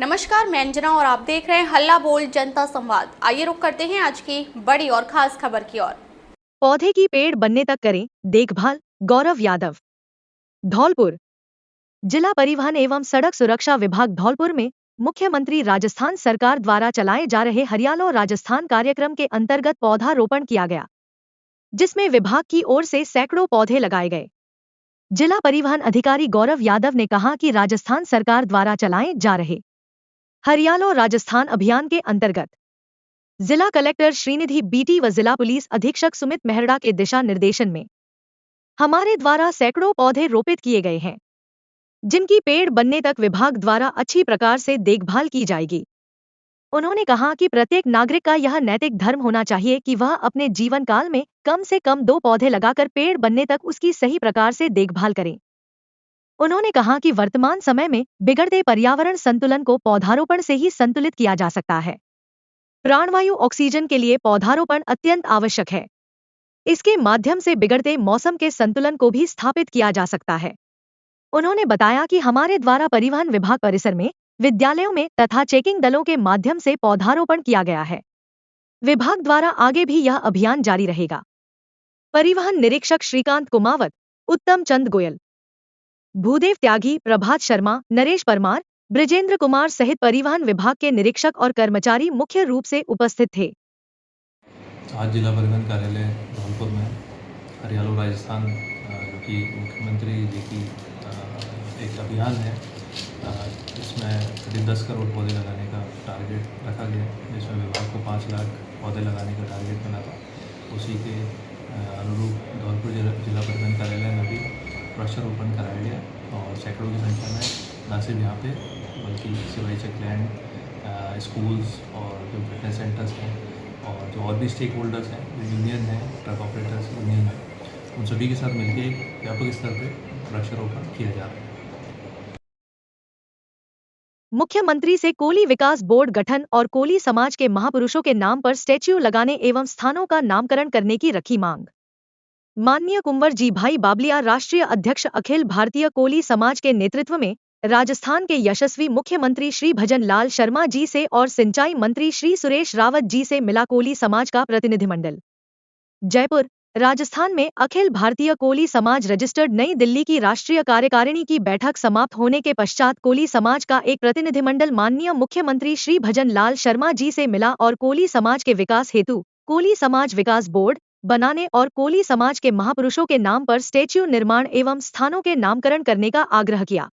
नमस्कार, मैं अंजना और आप देख रहे हैं हल्ला बोल जनता संवाद। आइए रुक करते हैं आज की बड़ी और खास खबर की ओर। पौधे की पेड़ बनने तक करें देखभाल। गौरव यादव, धौलपुर। जिला परिवहन एवं सड़क सुरक्षा विभाग धौलपुर में मुख्यमंत्री राजस्थान सरकार द्वारा चलाए जा रहे हरियालो राजस्थान कार्यक्रम के अंतर्गत पौधारोपण किया गया, जिसमें विभाग की ओर से सैकड़ों पौधे लगाए गए। जिला परिवहन अधिकारी गौरव यादव ने कहा कि राजस्थान सरकार द्वारा चलाए जा रहे हरियालो राजस्थान अभियान के अंतर्गत जिला कलेक्टर श्रीनिधि बीटी व जिला पुलिस अधीक्षक सुमित मेहरड़ा के दिशा निर्देशन में हमारे द्वारा सैकड़ों पौधे रोपित किए गए हैं, जिनकी पेड़ बनने तक विभाग द्वारा अच्छी प्रकार से देखभाल की जाएगी। उन्होंने कहा कि प्रत्येक नागरिक का यह नैतिक धर्म होना चाहिए कि वह अपने जीवन काल में कम से कम 2 पौधे लगाकर पेड़ बनने तक उसकी सही प्रकार से देखभाल करें। उन्होंने कहा कि वर्तमान समय में बिगड़ते पर्यावरण संतुलन को पौधारोपण से ही संतुलित किया जा सकता है। प्राणवायु ऑक्सीजन के लिए पौधारोपण अत्यंत आवश्यक है। इसके माध्यम से बिगड़ते मौसम के संतुलन को भी स्थापित किया जा सकता है। उन्होंने बताया कि हमारे द्वारा परिवहन विभाग परिसर में, विद्यालयों में तथा चेकिंग दलों के माध्यम से पौधारोपण किया गया है। विभाग द्वारा आगे भी यह अभियान जारी रहेगा। परिवहन निरीक्षक श्रीकांत कुमावत, उत्तम चंद गोयल, भूदेव त्यागी, प्रभात शर्मा, नरेश परमार, ब्रिजेंद्र कुमार सहित परिवहन विभाग के निरीक्षक और कर्मचारी मुख्य रूप से उपस्थित थे। आज जिला परिवहन कार्यालय धौलपुर में हरियालो राजस्थान जो कि मुख्यमंत्री जी की एक अभियान है, इसमें करीब 10 करोड़ पौधे लगाने का टारगेट रखा गया, जिसमें विभाग को 5 लाख पौधे लगाने का टारगेट बना था। उसी के अनुरूप धौलपुर जिला परिवहन कार्यालय में भी वृक्षारोपण कराया गया और सैकड़ों की संख्या में न सिर्फ यहाँ पे बल्कि सिवाई चेकलैंड, स्कूल्स और जो फिटनेस सेंटर्स हैं और भी स्टेक होल्डर्स हैं, जो यूनियन है, ट्रक ऑपरेटर्स यूनियन है, उन सभी के साथ मिलकर एक व्यापक स्तर पर वृक्षारोपण किया जा रहा है। मुख्यमंत्री से कोली विकास बोर्ड गठन और कोली समाज के महापुरुषों के नाम पर स्टैच्यू लगाने एवं स्थानों का नामकरण करने की रखी मांग। माननीय कुंवर जी भाई बाबलिया, राष्ट्रीय अध्यक्ष अखिल भारतीय कोली समाज के नेतृत्व में राजस्थान के यशस्वी मुख्यमंत्री श्री भजन लाल शर्मा जी से और सिंचाई मंत्री श्री सुरेश रावत जी से मिला कोली समाज का प्रतिनिधिमंडल। जयपुर, राजस्थान में अखिल भारतीय कोली समाज रजिस्टर्ड नई दिल्ली की राष्ट्रीय कार्यकारिणी की बैठक समाप्त होने के पश्चात कोली समाज का एक प्रतिनिधिमंडल माननीय मुख्यमंत्री श्री भजन लाल शर्मा जी से मिला और कोली समाज के विकास हेतु कोली समाज विकास बोर्ड बनाने और कोली समाज के महापुरुषों के नाम पर स्टैच्यू निर्माण एवं स्थानों के नामकरण करने का आग्रह किया।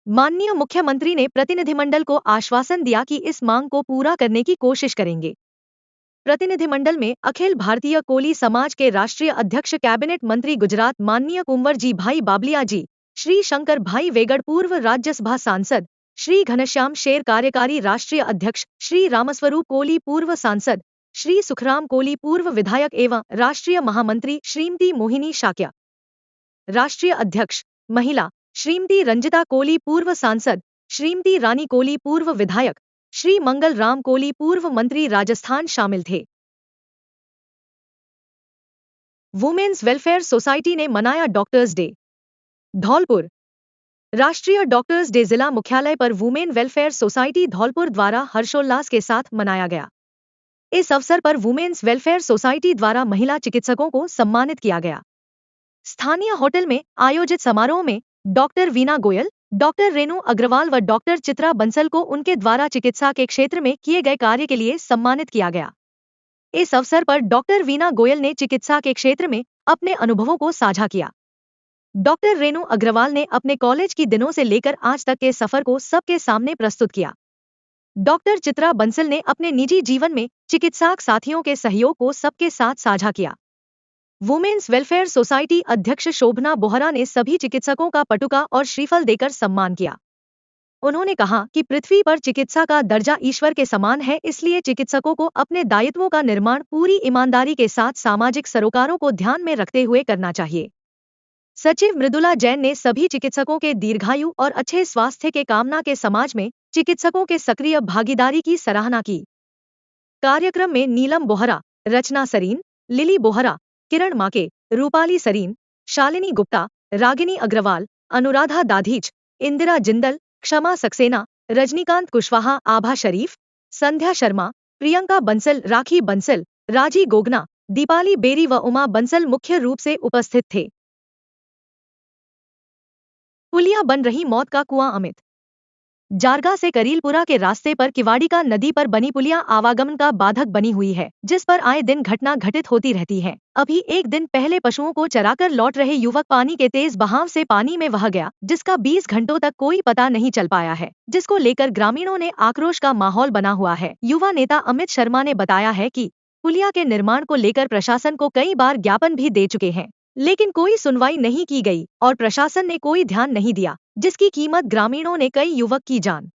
माननीय मुख्यमंत्री ने प्रतिनिधिमंडल को आश्वासन दिया कि इस मांग को पूरा करने की कोशिश करेंगे। प्रतिनिधिमंडल में अखिल भारतीय कोली समाज के राष्ट्रीय अध्यक्ष कैबिनेट मंत्री गुजरात माननीय कुंवर जी भाई बाबलिया जी, श्री शंकर भाई वेगड़ पूर्व राज्यसभा सांसद, श्री घनश्याम शेर कार्यकारी राष्ट्रीय अध्यक्ष, श्री रामस्वरूप कोली पूर्व सांसद, श्री सुखराम कोली पूर्व विधायक एवं राष्ट्रीय महामंत्री श्रीमती मोहिनी शाक्या, राष्ट्रीय अध्यक्ष महिला श्रीमती रंजिता कोली पूर्व सांसद, श्रीमती रानी कोली पूर्व विधायक, श्री मंगल राम कोली पूर्व मंत्री राजस्थान शामिल थे। वुमेन्स वेलफेयर सोसाइटी ने मनाया डॉक्टर्स डे। धौलपुर, राष्ट्रीय डॉक्टर्स डे जिला मुख्यालय पर वुमेन वेलफेयर सोसाइटी धौलपुर द्वारा हर्षोल्लास के साथ मनाया गया। इस अवसर पर वुमेन्स वेलफेयर सोसाइटी द्वारा महिला चिकित्सकों को सम्मानित किया गया। स्थानीय होटल में आयोजित समारोह में डॉक्टर वीना गोयल, डॉक्टर रेणु अग्रवाल व डॉक्टर चित्रा बंसल को उनके द्वारा चिकित्सा के क्षेत्र में किए गए कार्य के लिए सम्मानित किया गया। इस अवसर पर डॉक्टर वीना गोयल ने चिकित्सा के क्षेत्र में अपने अनुभवों को साझा किया। डॉक्टर रेणु अग्रवाल ने अपने कॉलेज की दिनों से लेकर आज तक के सफर को सबके सामने प्रस्तुत किया। डॉक्टर चित्रा बंसल ने अपने निजी जीवन में चिकित्सक साथियों के सहयोग को सबके साथ साझा किया। वुमेन्स वेलफेयर सोसाइटी अध्यक्ष शोभना बोहरा ने सभी चिकित्सकों का पटुका और श्रीफल देकर सम्मान किया। उन्होंने कहा कि पृथ्वी पर चिकित्सा का दर्जा ईश्वर के समान है, इसलिए चिकित्सकों को अपने दायित्वों का निर्माण पूरी ईमानदारी के साथ सामाजिक सरोकारों को ध्यान में रखते हुए करना चाहिए। सचिव मृदुला जैन ने सभी चिकित्सकों के दीर्घायु और अच्छे स्वास्थ्य के कामना के समाज में चिकित्सकों के सक्रिय भागीदारी की सराहना की। कार्यक्रम में नीलम बोहरा, रचना सरीन, लिली बोहरा, किरण माके, रूपाली सरीन, शालिनी गुप्ता, रागिनी अग्रवाल, अनुराधा दाधीच, इंदिरा जिंदल, क्षमा सक्सेना, रजनीकांत कुशवाहा, आभा शरीफ, संध्या शर्मा, प्रियंका बंसल, राखी बंसल, राजी गोगना, दीपाली बेरी व उमा बंसल मुख्य रूप से उपस्थित थे। पुलिया बन रही मौत का कुआं। अमित जारगा से करीलपुरा के रास्ते पर किवाड़िका नदी पर बनी पुलिया आवागमन का बाधक बनी हुई है, जिस पर आए दिन घटना घटित होती रहती है। अभी एक दिन पहले पशुओं को चराकर लौट रहे युवक पानी के तेज बहाव से पानी में बह गया, जिसका 20 घंटों तक कोई पता नहीं चल पाया है, जिसको लेकर ग्रामीणों ने आक्रोश का माहौल बना हुआ है। युवा नेता अमित शर्मा ने बताया है कि पुलिया के निर्माण को लेकर प्रशासन को कई बार ज्ञापन भी दे चुके हैं, लेकिन कोई सुनवाई नहीं की गई और प्रशासन ने कोई ध्यान नहीं दिया, जिसकी कीमत ग्रामीणों ने कई युवक की जान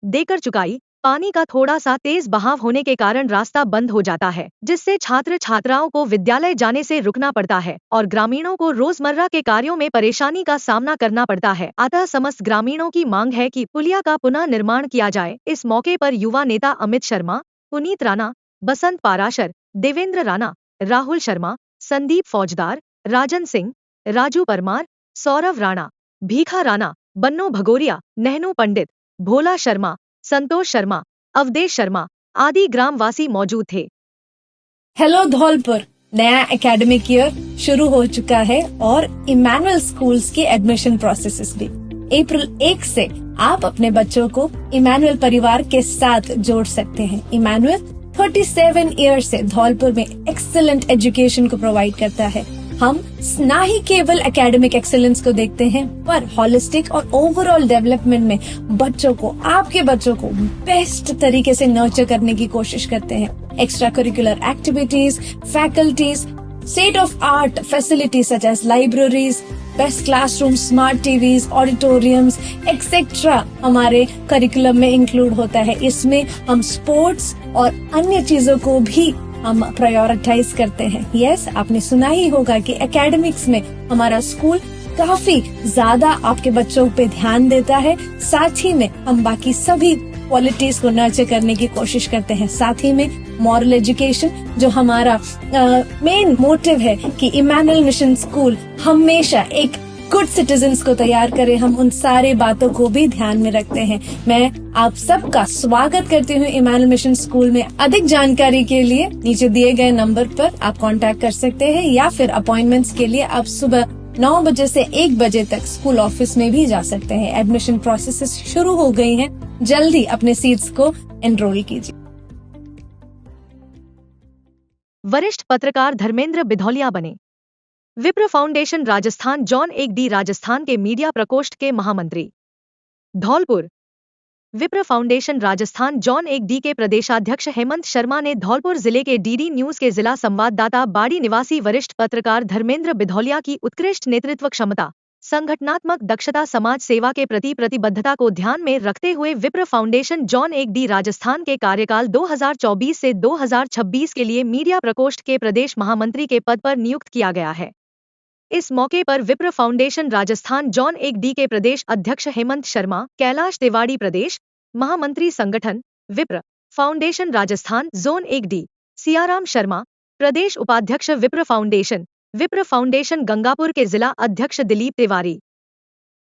देकर चुकाई। पानी का थोड़ा सा तेज बहाव होने के कारण रास्ता बंद हो जाता है, जिससे छात्र छात्राओं को विद्यालय जाने से रुकना पड़ता है और ग्रामीणों को रोजमर्रा के कार्यों में परेशानी का सामना करना पड़ता है। अतः समस्त ग्रामीणों की मांग है कि पुलिया का पुनः निर्माण किया जाए। इस मौके पर युवा नेता अमित शर्मा, पुनीत राणा, बसंत पाराशर, देवेंद्र राणा, राहुल शर्मा, संदीप फौजदार, राजन सिंह, राजू परमार, सौरव राणा, भीखा राणा, बन्नो भगोरिया, नहनू पंडित, भोला शर्मा, संतोष शर्मा, अवधेश शर्मा आदि ग्रामवासी मौजूद थे। हेलो धौलपुर, नया एकेडमिक ईयर शुरू हो चुका है और इमैनुअल स्कूल्स के एडमिशन प्रोसेसेस भी। अप्रैल 1 से आप अपने बच्चों को इमैनुअल परिवार के साथ जोड़ सकते हैं। इमैनुअल 37 ईयर से धौलपुर में एक्सीलेंट एजुकेशन को प्रोवाइड करता है। हम न ही केवल एकेडमिक एक्सेलेंस को देखते हैं, पर हॉलिस्टिक और ओवरऑल डेवलपमेंट में बच्चों को, आपके बच्चों को बेस्ट तरीके से नर्चर करने की कोशिश करते हैं। Extra curricular activities, faculties, state of art facilities such as libraries, best classroom, smart TVs, auditoriums etcetera हमारे करिकुलम में इंक्लूड होता है। इसमें हम स्पोर्ट्स और अन्य चीजों को भी हम प्रायोरिटाइज करते हैं। यस, आपने सुना ही होगा कि एकेडमिक्स में हमारा स्कूल काफी ज्यादा आपके बच्चों पे ध्यान देता है। साथ ही में हम बाकी सभी क्वालिटीज को नर्चर करने की कोशिश करते हैं। साथ ही में मॉरल एजुकेशन, जो हमारा मेन मोटिव है कि इमैनुअल मिशन स्कूल हमेशा एक गुड सिटीजन्स को तैयार करे, हम उन सारे बातों को भी ध्यान में रखते हैं। मैं आप सबका स्वागत करती हूँ इमैनुअल मिशन स्कूल में। अधिक जानकारी के लिए नीचे दिए गए नंबर पर आप कांटेक्ट कर सकते हैं या फिर अपॉइंटमेंट्स के लिए आप सुबह 9 बजे से 1 बजे तक स्कूल ऑफिस में भी जा सकते हैं। एडमिशन प्रोसेस शुरू हो गई हैं, जल्दी अपने सीट्स को एनरोल कीजिए। वरिष्ठ पत्रकार धर्मेंद्र बिधौलिया बने विप्र foundation Rajasthan zone 1D Rajasthan के मीडिया प्रकोष्ठ के महामंत्री। धौलपुर विप्र फाउंडेशन राजस्थान जोन 1D के प्रदेशाध्यक्ष हेमंत शर्मा ने धौलपुर जिले के DD न्यूज के जिला संवाददाता बाड़ी निवासी वरिष्ठ पत्रकार धर्मेंद्र बिधौलिया की उत्कृष्ट नेतृत्व क्षमता, संगठनात्मक दक्षता, समाज सेवा के प्रति प्रतिबद्धता को ध्यान में रखते हुए विप्र फाउंडेशन जोन 1D राजस्थान के कार्यकाल 2024 से 2026 के लिए मीडिया प्रकोष्ठ के प्रदेश महामंत्री के पद पर नियुक्त किया गया है। इस मौके पर विप्र फाउंडेशन राजस्थान जोन 1D के प्रदेश अध्यक्ष हेमंत शर्मा, कैलाश तिवाड़ी प्रदेश महामंत्री संगठन Vipra foundation Rajasthan zone 1D, Siyaram Sharma प्रदेश उपाध्यक्ष विप्र फाउंडेशन गंगापुर के जिला अध्यक्ष दिलीप तिवारी,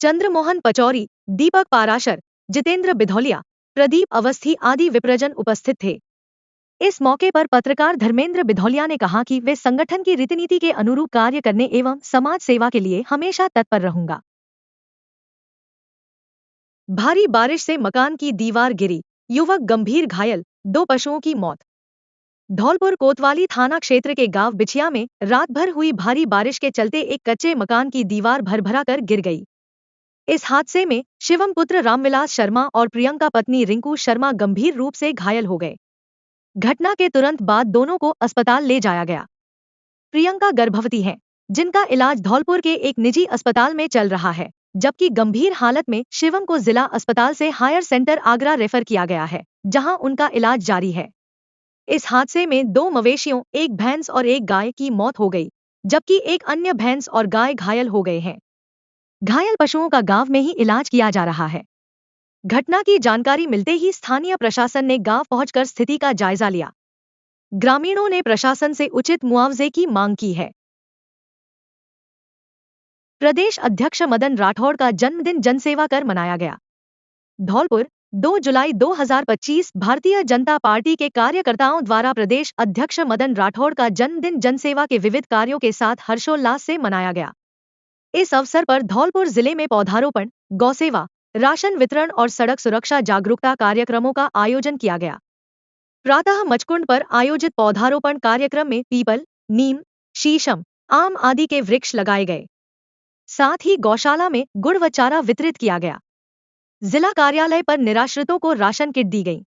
चंद्रमोहन पचौरी, दीपक पाराशर, जितेंद्र बिधौलिया, प्रदीप अवस्थी आदि विप्रजन उपस्थित थे। इस मौके पर पत्रकार धर्मेंद्र बिधौलिया ने कहा कि वे संगठन की रीतिनीति के अनुरूप कार्य करने एवं समाज सेवा के लिए हमेशा तत्पर रहूंगा। भारी बारिश से मकान की दीवार गिरी, युवक गंभीर घायल, 2 पशुओं की मौत। धौलपुर कोतवाली थाना क्षेत्र के गांव बिछिया में रात भर हुई भारी बारिश के चलते एक कच्चे मकान की दीवार भरभरा कर गिर गई। इस हादसे में शिवम पुत्र रामविलास शर्मा और प्रियंका पत्नी रिंकू शर्मा गंभीर रूप से घायल हो गए। घटना के तुरंत बाद दोनों को अस्पताल ले जाया गया। प्रियंका गर्भवती हैं, जिनका इलाज धौलपुर के एक निजी अस्पताल में चल रहा है, जबकि गंभीर हालत में शिवम को जिला अस्पताल से हायर सेंटर आगरा रेफर किया गया है, जहां उनका इलाज जारी है। इस हादसे में 2 मवेशियों, एक भैंस और एक गाय की मौत हो गई, जबकि एक अन्य भैंस और गाय घायल हो गए हैं। घायल पशुओं का गांव में ही इलाज किया जा रहा है। घटना की जानकारी मिलते ही स्थानीय प्रशासन ने गांव पहुंचकर स्थिति का जायजा लिया। ग्रामीणों ने प्रशासन से उचित मुआवजे की मांग की है। प्रदेश अध्यक्ष मदन राठौड़ का जन्मदिन जनसेवा कर मनाया गया। धौलपुर 2 जुलाई 2025 भारतीय जनता पार्टी के कार्यकर्ताओं द्वारा प्रदेश अध्यक्ष मदन राठौड़ का जन्मदिन जनसेवा के विविध कार्यों के साथ हर्षोल्लास से मनाया गया। इस अवसर पर धौलपुर जिले में पौधारोपण, गौसेवा, राशन वितरण और सड़क सुरक्षा जागरूकता कार्यक्रमों का आयोजन किया गया। प्रातः मचकुंड पर आयोजित पौधारोपण कार्यक्रम में पीपल, नीम, शीशम, आम आदि के वृक्ष लगाए गए। साथ ही गौशाला में गुड़ व चारा वितरित किया गया। जिला कार्यालय पर निराश्रितों को राशन किट दी गई।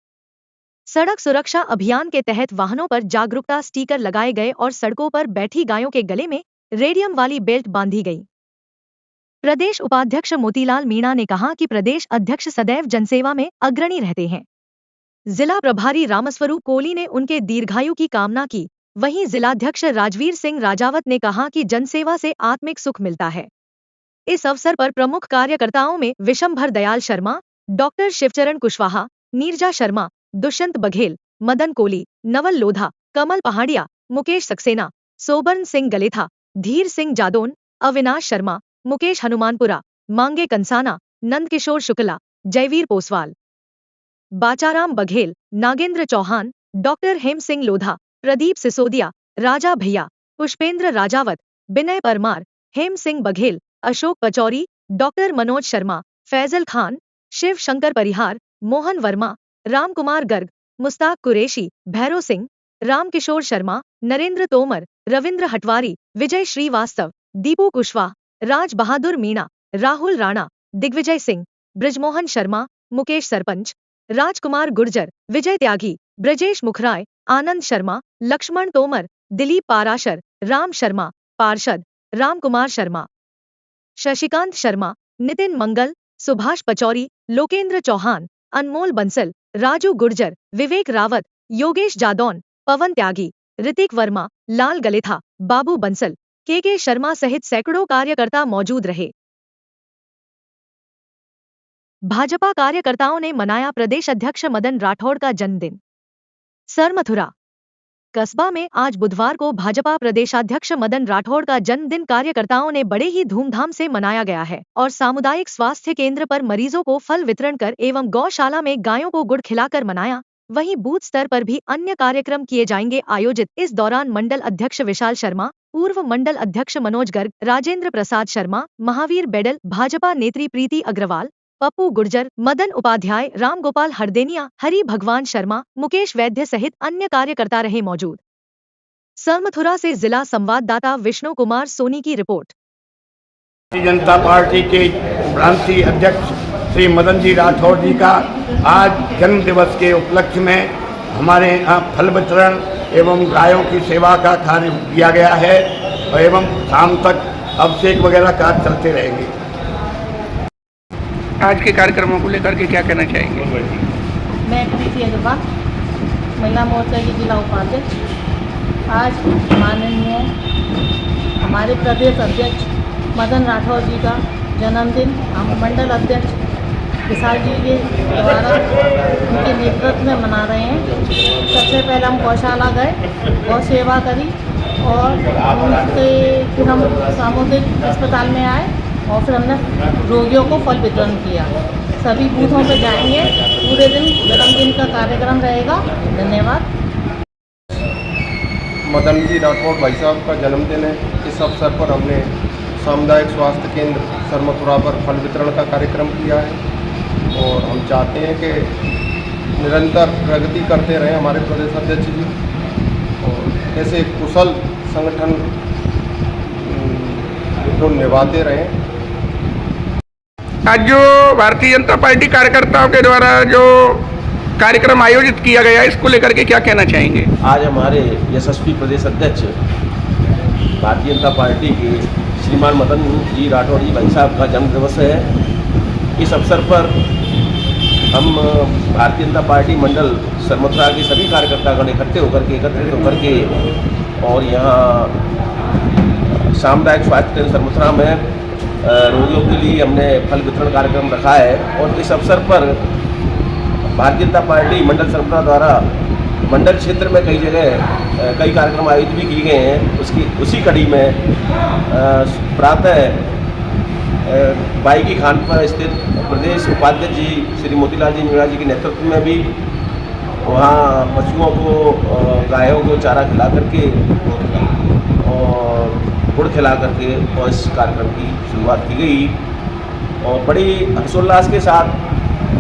सड़क सुरक्षा अभियान के तहत वाहनों पर जागरूकता स्टिकर लगाए गए और सड़कों पर बैठी गायों के गले में रेडियम वाली बेल्ट बांधी गई। प्रदेश उपाध्यक्ष मोतीलाल मीणा ने कहा कि प्रदेश अध्यक्ष सदैव जनसेवा में अग्रणी रहते हैं। जिला प्रभारी रामस्वरूप कोहली ने उनके दीर्घायु की कामना की। वहीं जिलाध्यक्ष राजवीर सिंह राजावत ने कहा कि जनसेवा से आत्मिक सुख मिलता है। इस अवसर पर प्रमुख कार्यकर्ताओं में विशंभर दयाल शर्मा, डॉक्टर शिवचरण कुशवाहा, नीरजा शर्मा, दुष्यंत बघेल, मदन कोली, नवल लोधा, कमल पहाड़िया, मुकेश सक्सेना, सोबर्न सिंह गलेथा, धीर सिंह जादौन, अविनाश शर्मा, मुकेश हनुमानपुरा, मांगे कंसाना, नंदकिशोर शुक्ला, जयवीर पोसवाल, बाचाराम बघेल, नागेंद्र चौहान, डॉक्टर हेम सिंह लोधा, प्रदीप सिसोदिया, राजा भैया, पुष्पेंद्र राजावत, विनय परमार, हेम सिंह बघेल, अशोक पचौरी, डॉक्टर मनोज शर्मा, फैजल खान, शिव शंकर परिहार, मोहन वर्मा, राम कुमार गर्ग, मुस्ताक कुरैशी, भैरव सिंह, रामकिशोर शर्मा, नरेंद्र तोमर, रविंद्र हटवारी, विजय श्रीवास्तव, दीपू कुशवाहा, राज बहादुर मीणा, राहुल राणा, दिग्विजय सिंह, ब्रिजमोहन शर्मा, मुकेश सरपंच, राजकुमार गुर्जर, विजय त्यागी, ब्रजेश मुखराय, आनंद शर्मा, लक्ष्मण तोमर, दिलीप पाराशर, राम शर्मा, पार्षद, राम कुमार शर्मा, शशिकांत शर्मा, नितिन मंगल, सुभाष पचौरी, लोकेंद्र चौहान, अनमोल बंसल, राजू गुर्जर, विवेक रावत, योगेश जादौन, पवन त्यागी, ऋतिक वर्मा, लाल गलेथा, बाबू बंसल, के शर्मा सहित सैकड़ों कार्यकर्ता मौजूद रहे। भाजपा कार्यकर्ताओं ने मनाया प्रदेश अध्यक्ष मदन राठौड़ का जन्मदिन। सरमथुरा कस्बा में आज बुधवार को भाजपा प्रदेशाध्यक्ष मदन राठौड़ का जन्मदिन कार्यकर्ताओं ने बड़े ही धूमधाम से मनाया गया है और सामुदायिक स्वास्थ्य केंद्र पर मरीजों को फल वितरण कर एवं गौशाला में गायों को गुड़ खिलाकर मनाया। वहीं बूथ स्तर पर भी अन्य कार्यक्रम किए जाएंगे आयोजित। इस दौरान मंडल अध्यक्ष विशाल शर्मा, पूर्व मंडल अध्यक्ष मनोज गर्ग, राजेंद्र प्रसाद शर्मा, महावीर बेडल, भाजपा नेत्री प्रीति अग्रवाल, पप्पू गुर्जर, मदन उपाध्याय, रामगोपाल हरदेनिया, हरि भगवान शर्मा, मुकेश वैद्य सहित अन्य कार्यकर्ता रहे मौजूद। सरमथुरा से जिला संवाददाता विष्णु कुमार सोनी की रिपोर्ट। भारतीय जनता पार्टी के प्रांतीय अध्यक्ष श्री मदन जी राठौड़ जी का आज जन्म दिवस के उपलक्ष्य में हमारे यहाँ फल वितरण एवं गायों की सेवा का कार्य किया गया है एवं शाम तक अभिषेक वगैरह कार्य चलते रहेंगे। आज के कार्यक्रमों को लेकर के क्या कहना चाहेंगे? मैं प्रीति अग्रवाल, महिला मोर्चा की जिला उपाध्यक्ष। आज माननीय हमारे प्रदेश अध्यक्ष मदन राठौड़ जी का जन्मदिन हम मंडल अध्यक्ष विशाल जी के द्वारा उनके नेतृत्व में मना रहे हैं। सबसे पहले हम गौशाला गए, गौ सेवा करी और उनके फिर हम सामुदायिक अस्पताल में आए और फिर हमने रोगियों को फल वितरण किया। सभी बूथों पर जाएंगे, पूरे दिन जन्मदिन का कार्यक्रम रहेगा। धन्यवाद। मदन जी राठौड़ भाई साहब का जन्मदिन है। इस अवसर पर हमने सामुदायिक स्वास्थ्य केंद्र सरमथुरा पर फल वितरण का कार्यक्रम किया है और हम चाहते हैं कि निरंतर प्रगति करते रहें हमारे प्रदेश अध्यक्ष जी और ऐसे कुशल संगठन को निभाते रहें। आज जो भारतीय जनता पार्टी कार्यकर्ताओं के द्वारा जो कार्यक्रम आयोजित किया गया, इसको लेकर के क्या कहना चाहेंगे? आज हमारे यशस्वी प्रदेश अध्यक्ष भारतीय जनता पार्टी के श्रीमान मदन जी राठौड़ जी भाई साहब का जन्म दिवस है। इस अवसर पर हम भारतीय जनता पार्टी मंडल सरमथुरा के सभी कार्यकर्तागण एकत्रित होकर के और यहाँ सामुदायिक स्वास्थ्य केंद्र सरमथुरा में रोगियों के लिए हमने फल वितरण कार्यक्रम रखा है। और इस अवसर पर भारतीय जनता पार्टी मंडल सरमथुरा द्वारा मंडल क्षेत्र में कई जगह कई कार्यक्रम आयोजित भी किए गए हैं। उसी कड़ी में प्रातः बाई की खान पर स्थित प्रदेश उपाध्यक्ष जी श्री मोतीलाल जी मीणा जी के नेतृत्व में भी वहाँ पशुओं को गायों को चारा खिला करके और गुड़ खिला करके और इस कार्यक्रम की शुरुआत की गई और बड़ी हर्षोल्लास के साथ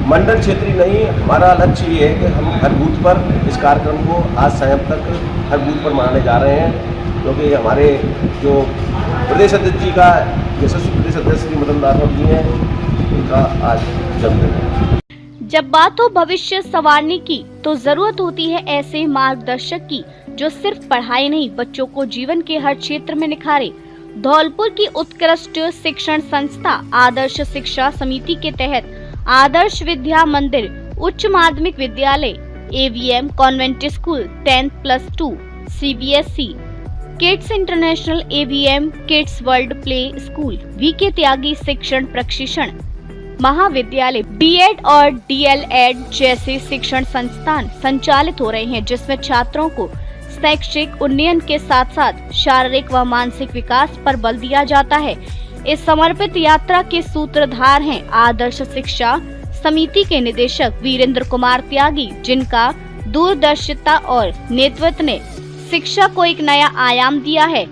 मंडल क्षेत्रीय नहीं, हमारा लक्ष्य ये है कि हम हर बूथ पर इस कार्यक्रम को आज संयम तक हर बूथ पर मनाने जा रहे हैं, क्योंकि हमारे जो प्रदेश अध्यक्ष जी का यशस्वी प्रदेश अध्यक्ष श्री मदन राठौर जी हैं, उनका आज जन्मदिन है। जब बात हो भविष्य संवारने की तो जरूरत होती है ऐसे मार्गदर्शक की जो सिर्फ पढ़ाई नहीं बच्चों को जीवन के हर क्षेत्र में निखारे। धौलपुर की उत्कृष्ट शिक्षण संस्था आदर्श शिक्षा समिति के तहत आदर्श विद्या मंदिर उच्च माध्यमिक विद्यालय, AVM convent school 10+2, CBSE kids international, AVM kids world play school, VK त्यागी शिक्षण प्रशिक्षण महाविद्यालय, B.Ed और DL.Ed जैसे शिक्षण संस्थान संचालित हो रहे हैं, जिसमें छात्रों को शैक्षिक उन्नयन के साथ साथ शारीरिक व मानसिक विकास पर बल दिया जाता है। इस समर्पित यात्रा के सूत्रधार हैं आदर्श शिक्षा समिति के निदेशक वीरेंद्र कुमार त्यागी, जिनका दूरदर्शिता और नेतृत्व ने शिक्षा को एक नया आयाम दिया है।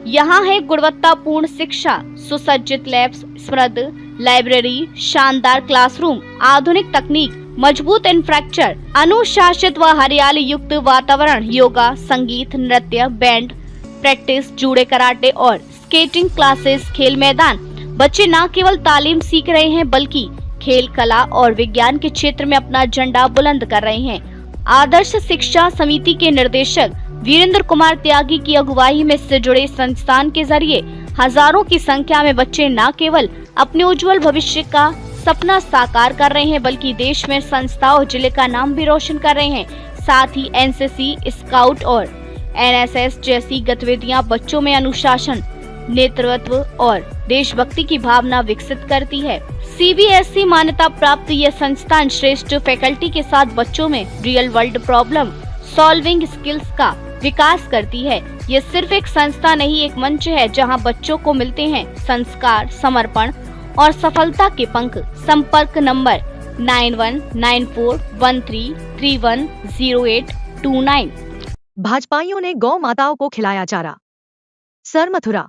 यहाँ है गुणवत्तापूर्ण शिक्षा, सुसज्जित लैब्स, समृद्ध लाइब्रेरी, शानदार क्लासरूम, आधुनिक तकनीक, मजबूत इंफ्रास्ट्रक्चर, अनुशासित व हरियाली युक्त वातावरण, योगा, संगीत, नृत्य, बैंड प्रैक्टिस, जूडो, कराटे और स्केटिंग क्लासेस, खेल मैदान। बच्चे न केवल तालीम सीख रहे हैं बल्कि खेल, कला और विज्ञान के क्षेत्र में अपना झंडा बुलंद कर रहे हैं। आदर्श शिक्षा समिति के निर्देशक वीरेंद्र कुमार त्यागी की अगुवाई में इससे जुड़े संस्थान के जरिए हजारों की संख्या में बच्चे न केवल अपने उज्जवल भविष्य का सपना साकार कर रहे हैं बल्कि देश में संस्था और जिले का नाम भी रोशन कर रहे हैं। साथ ही NCC, स्काउट और NSS जैसी गतिविधियां बच्चों में अनुशासन, नेतृत्व और देशभक्ति की भावना विकसित करती है। CBSE मान्यता प्राप्त यह संस्थान श्रेष्ठ फैकल्टी के साथ बच्चों में real world problem solving skills का विकास करती है। ये सिर्फ एक संस्था नहीं, एक मंच है जहां बच्चों को मिलते हैं संस्कार, समर्पण और सफलता के पंख। संपर्क नंबर 919413310829। भाजपाइयों ने गौ माताओं को खिलाया चारा। सरमथुरा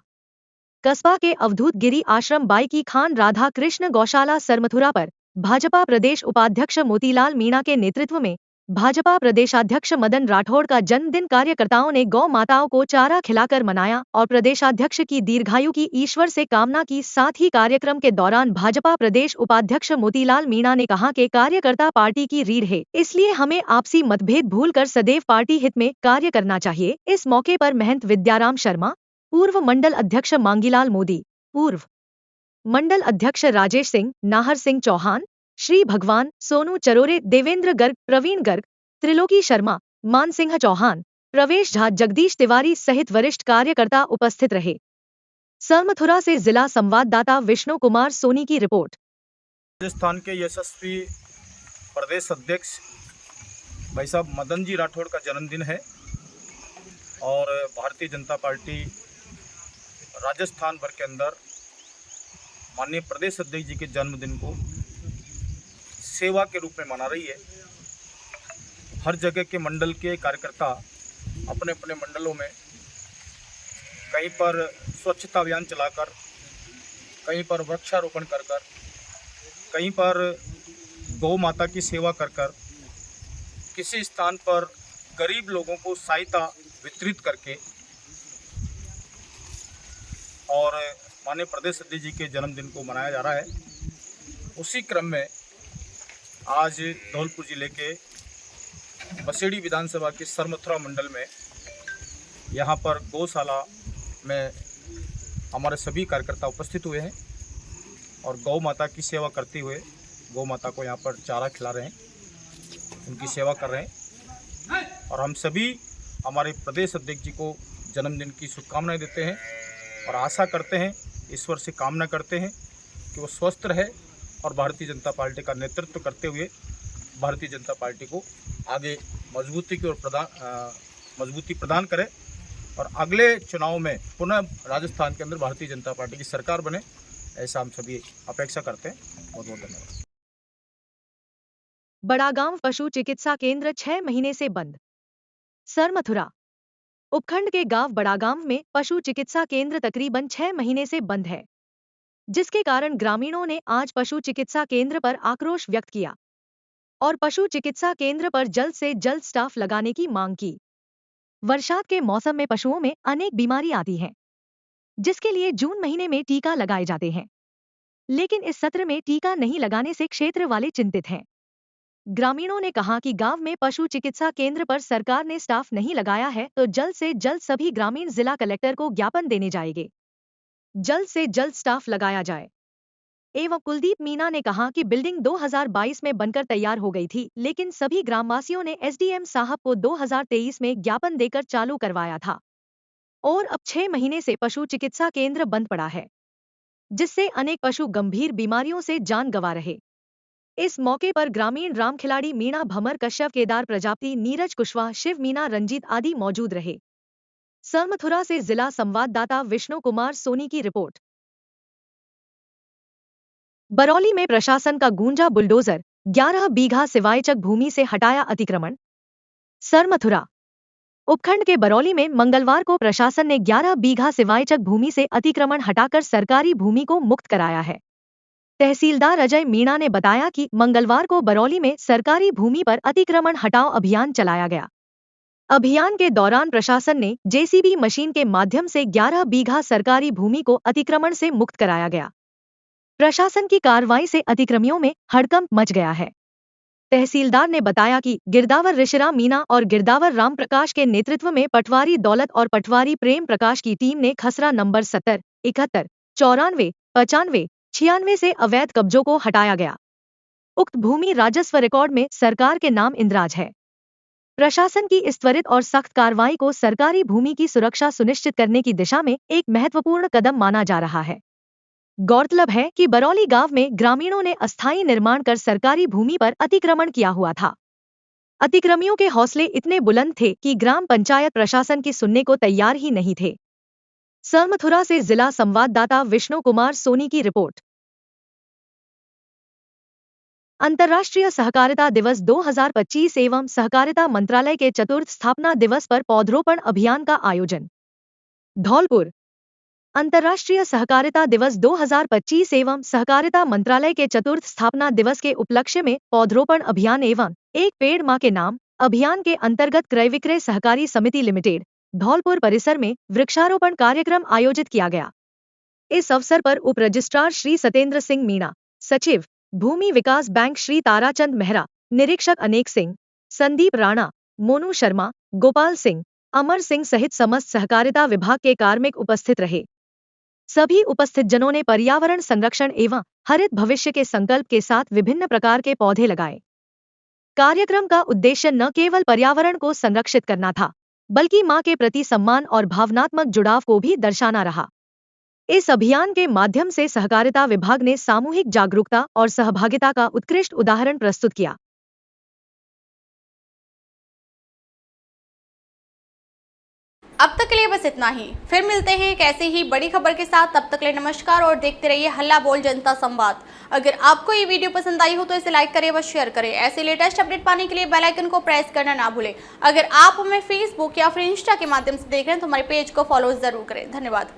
कस्बा के अवधूत गिरी आश्रम बाई की खान राधा कृष्ण गौशाला सरमथुरा पर भाजपा प्रदेश उपाध्यक्ष मोतीलाल मीणा के नेतृत्व में भाजपा प्रदेशाध्यक्ष मदन राठौड़ का जन्मदिन कार्यकर्ताओं ने गौ माताओं को चारा खिलाकर मनाया और प्रदेशाध्यक्ष की दीर्घायु की ईश्वर से कामना की। साथ ही कार्यक्रम के दौरान भाजपा प्रदेश उपाध्यक्ष मोतीलाल मीणा ने कहा कि कार्यकर्ता पार्टी की रीढ़ है, इसलिए हमें आपसी मतभेद भूलकर सदैव पार्टी हित में कार्य करना चाहिए। इस मौके पर महंत विद्याराम शर्मा, पूर्व मंडल अध्यक्ष मांगीलाल मोदी, पूर्व मंडल अध्यक्ष राजेश सिंह, नाहर सिंह चौहान, श्री भगवान, सोनू चरोरे, देवेंद्र गर्ग, प्रवीण गर्ग, त्रिलोकी शर्मा, मान सिंह चौहान, प्रवेश झा, जगदीश तिवारी सहित वरिष्ठ कार्यकर्ता उपस्थित रहे। सरमथुरा से जिला संवाददाता विष्णु कुमार सोनी की रिपोर्ट। राजस्थान के यशस्वी प्रदेश अध्यक्ष भाई साहब मदन जी राठौड़ का जन्मदिन है और भारतीय जनता पार्टी राजस्थान भर के अंदर माननीय प्रदेश अध्यक्ष जी के जन्मदिन को सेवा के रूप में मना रही है। हर जगह के मंडल के कार्यकर्ता अपने अपने मंडलों में कहीं पर स्वच्छता अभियान चलाकर, कहीं पर वृक्षारोपण कर कर, कहीं पर गौ माता की सेवा कर कर, किसी स्थान पर गरीब लोगों को सहायता वितरित करके और माननीय प्रदेश अध्यक्ष जी के जन्मदिन को मनाया जा रहा है। उसी क्रम में आज धौलपुर जिले के बसेड़ी विधानसभा के सरमथुरा मंडल में यहाँ पर गौशाला में हमारे सभी कार्यकर्ता उपस्थित हुए हैं और गौ माता की सेवा करते हुए गौ माता को यहाँ पर चारा खिला रहे हैं, उनकी सेवा कर रहे हैं। और हम सभी हमारे प्रदेश अध्यक्ष जी को जन्मदिन की शुभकामनाएं देते हैं और आशा करते हैं, ईश्वर से कामना करते हैं कि वो स्वस्थ रहे और भारतीय जनता पार्टी का नेतृत्व करते हुए भारतीय जनता पार्टी को आगे मजबूती की ओर मजबूती प्रदान करे और अगले चुनाव में पुनः राजस्थान के अंदर भारतीय जनता पार्टी की सरकार बने। ऐसा हम सभी अपेक्षा करते हैं। बहुत बहुत धन्यवाद। बड़ागांव पशु चिकित्सा केंद्र 6 महीने से बंद। सरमथुरा उपखंड के गांव बड़ागांव में पशु चिकित्सा केंद्र तकरीबन 6 महीने से बंद है, जिसके कारण ग्रामीणों ने आज पशु चिकित्सा केंद्र पर आक्रोश व्यक्त किया और पशु चिकित्सा केंद्र पर जल्द से जल्द स्टाफ लगाने की मांग की। वर्षात के मौसम में पशुओं में अनेक बीमारी आती हैं, जिसके लिए जून महीने में टीका लगाए जाते हैं, लेकिन इस सत्र में टीका नहीं लगाने से क्षेत्र वाले चिंतित हैं। ग्रामीणों ने कहा कि गांव में पशु चिकित्सा केंद्र पर सरकार ने स्टाफ नहीं लगाया है तो जल्द से जल्द सभी ग्रामीण जिला कलेक्टर को ज्ञापन देने जाएंगे, जल्द से जल्द स्टाफ लगाया जाए। एवं कुलदीप मीणा ने कहा कि बिल्डिंग 2022 में बनकर तैयार हो गई थी, लेकिन सभी ग्रामवासियों ने एसडीएम साहब को 2023 में ज्ञापन देकर चालू करवाया था और अब 6 महीने से पशु चिकित्सा केंद्र बंद पड़ा है, जिससे अनेक पशु गंभीर बीमारियों से जान गंवा रहे। इस मौके पर ग्रामीण राम खिलाड़ी मीणा भमर कश्यप केदार प्रजापति नीरज कुशवाहा शिव मीणा रंजीत आदि मौजूद रहे। सरमथुरा से जिला संवाददाता विष्णु कुमार सोनी की रिपोर्ट। बरौली में प्रशासन का गूंजा बुलडोजर, 11 बीघा सिवायचक भूमि से हटाया अतिक्रमण। सरमथुरा उपखंड के बरौली में मंगलवार को प्रशासन ने 11 बीघा सिवायचक भूमि से अतिक्रमण हटाकर सरकारी भूमि को मुक्त कराया है। तहसीलदार अजय मीणा ने बताया कि मंगलवार को बरौली में सरकारी भूमि पर अतिक्रमण हटाओ अभियान चलाया गया। अभियान के दौरान प्रशासन ने जेसीबी मशीन के माध्यम से 11 बीघा सरकारी भूमि को अतिक्रमण से मुक्त कराया गया। प्रशासन की कार्रवाई से अतिक्रमियों में हड़कंप मच गया है। तहसीलदार ने बताया कि गिरदावर ऋषिराम मीणा और गिरदावर राम प्रकाश के नेतृत्व में पटवारी दौलत और पटवारी प्रेम प्रकाश की टीम ने खसरा नंबर 70, 71, 94, 95, 96 से अवैध कब्जों को हटाया गया। उक्त भूमि राजस्व रिकॉर्ड में सरकार के नाम इंद्राज है। प्रशासन की इस त्वरित और सख्त कार्रवाई को सरकारी भूमि की सुरक्षा सुनिश्चित करने की दिशा में एक महत्वपूर्ण कदम माना जा रहा है। गौरतलब है कि बरौली गांव में ग्रामीणों ने अस्थायी निर्माण कर सरकारी भूमि पर अतिक्रमण किया हुआ था। अतिक्रमियों के हौसले इतने बुलंद थे कि ग्राम पंचायत प्रशासन की सुनने को तैयार ही नहीं थे। सरमथुरा से जिला संवाददाता विष्णु कुमार सोनी की रिपोर्ट। अंतर्राष्ट्रीय सहकारिता दिवस 2025 एवं सहकारिता मंत्रालय के चतुर्थ स्थापना दिवस पर पौधरोपण अभियान का आयोजन। धौलपुर अंतर्राष्ट्रीय सहकारिता दिवस 2025 एवं सहकारिता मंत्रालय के चतुर्थ स्थापना दिवस के उपलक्ष्य में पौधरोपण अभियान एवं एक पेड़ मां के नाम अभियान के अंतर्गत क्रय विक्रय सहकारी समिति लिमिटेड धौलपुर परिसर में वृक्षारोपण कार्यक्रम आयोजित किया गया। इस अवसर पर उप रजिस्ट्रार श्री सतेंद्र सिंह मीणा, सचिव भूमि विकास बैंक श्री ताराचंद मेहरा, निरीक्षक अनेक सिंह, संदीप राणा, मोनू शर्मा, गोपाल सिंह, अमर सिंह सहित समस्त सहकारिता विभाग के कार्मिक उपस्थित रहे। सभी उपस्थित जनों ने पर्यावरण संरक्षण एवं हरित भविष्य के संकल्प के साथ विभिन्न प्रकार के पौधे लगाए। कार्यक्रम का उद्देश्य न केवल पर्यावरण को संरक्षित करना था, बल्कि मां के प्रति सम्मान और भावनात्मक जुड़ाव को भी दर्शाना रहा। इस अभियान के माध्यम से सहकारिता विभाग ने सामूहिक जागरूकता और सहभागिता का उत्कृष्ट उदाहरण प्रस्तुत किया। अब तक के लिए बस इतना ही। फिर मिलते हैं एक ऐसे ही बड़ी खबर के साथ। तब तक के लिए नमस्कार और देखते रहिए हल्ला बोल जनता संवाद। अगर आपको ये वीडियो पसंद आई हो तो इसे लाइक करें व शेयर करें। ऐसे लेटेस्ट अपडेट पाने के लिए बेल आइकन को प्रेस करना ना भूलें। अगर आप हमें फेसबुक या फिर इंस्टा के माध्यम से देख रहे हैं तो हमारे पेज को फॉलो जरूर करें। धन्यवाद।